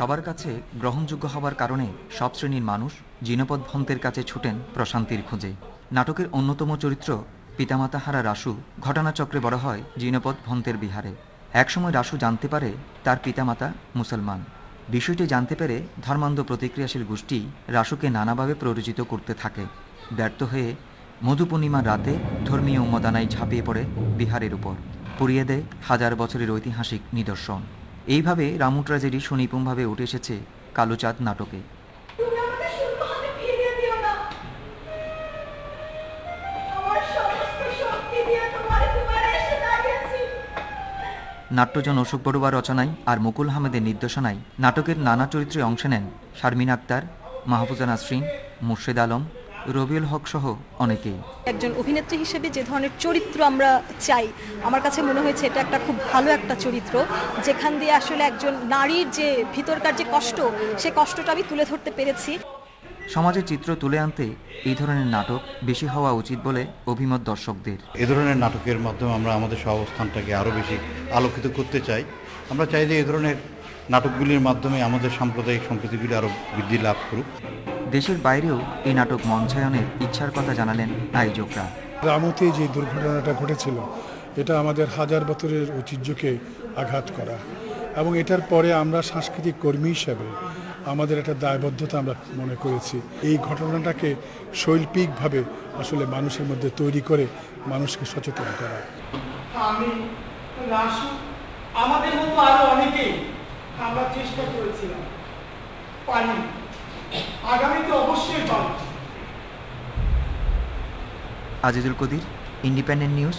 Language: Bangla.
সবার কাছে গ্রহণযোগ্য হবার কারণে সব শ্রেণীর মানুষ জিনপদ ভন্তের কাছে ছুটেন প্রশান্তির খোঁজে। নাটকের অন্যতম চরিত্র পিতামাতা হারা রাসু ঘটনাচক্রে বড় হয় জিনপদ ভন্তের বিহারে। একসময় রাসু জানতে পারে তার পিতামাতা মুসলমান। বিষয়টি জানতে পেরে ধর্মান্ধ প্রতিক্রিয়াশীল গোষ্ঠী রাসুকে নানাভাবে প্ররোচিত করতে থাকে। ব্যর্থ হয়ে মধু পূর্ণিমার রাতে ধর্মীয় উন্মাদনায় ঝাঁপিয়ে পড়ে বিহারের উপর, পুড়িয়ে দেয় হাজার বছরের ঐতিহাসিক নিদর্শন। এইভাবে রামু ট্র্যাজেডি সুনিপুণভাবে উঠে এসেছে কালুচাঁদ নাটকে। নাট্যজন অশোক বড়ুয়া রচনায় আর মুকুল আহমেদের নির্দেশনায় নাটকের নানা চরিত্রে অংশ নেন শারমিন আক্তার, মাহফুজা নাসরিন, মুর্শেদ আলম, রবিউল হক সহ অনেকেই। একজন অভিনেত্রী হিসেবে যে ধরনের চরিত্র আমরা চাই, আমার কাছে মনে হয়েছে এটা একটা খুব ভালো একটা চরিত্র, যেখান দিয়ে আসলে একজন নারীর যে ভিতরকার যে কষ্ট, সে কষ্টটা আমি তুলে ধরতে পেরেছি। সমাজের চিত্র তুলে আনতে এই ধরনের নাটক বেশি হওয়া উচিত বলে অভিমত দর্শকদের। এ ধরনের নাটকের মাধ্যমে আমরা আমাদের সহাবস্থানটাকে আরও বেশি আলোকিত করতে চাই। আমরা চাই যে এই ধরনের নাটকগুলির মাধ্যমে আমাদের সাম্প্রদায়িক সম্প্রীতিগুলি আরও বৃদ্ধি লাভ করুক। দেশের বাইরেও এই নাটক মঞ্চায়নের ইচ্ছার কথা জানালেন আয়োজকরা। রামুতে যে দুর্ঘটনাটা ঘটেছিল, এটা আমাদের হাজার বছরের ঐতিহ্যকে আঘাত করা, এবং এটার পরে আমরা সাংস্কৃতিক কর্মী হিসেবে আমাদের একটা দায়বদ্ধতা আমরা মনে করেছি এই ঘটনাটাকে শৈল্পিকভাবে আসলে মানুষের মধ্যে তৈরি করে মানুষকে সচেতন করা। আমি, রাসু, আমাদের মতো আরো অনেকেই আমরা চেষ্টা করেছিলাম, পারি, আগামীতে অবশ্যই পারি। Azizul কদির, independent news,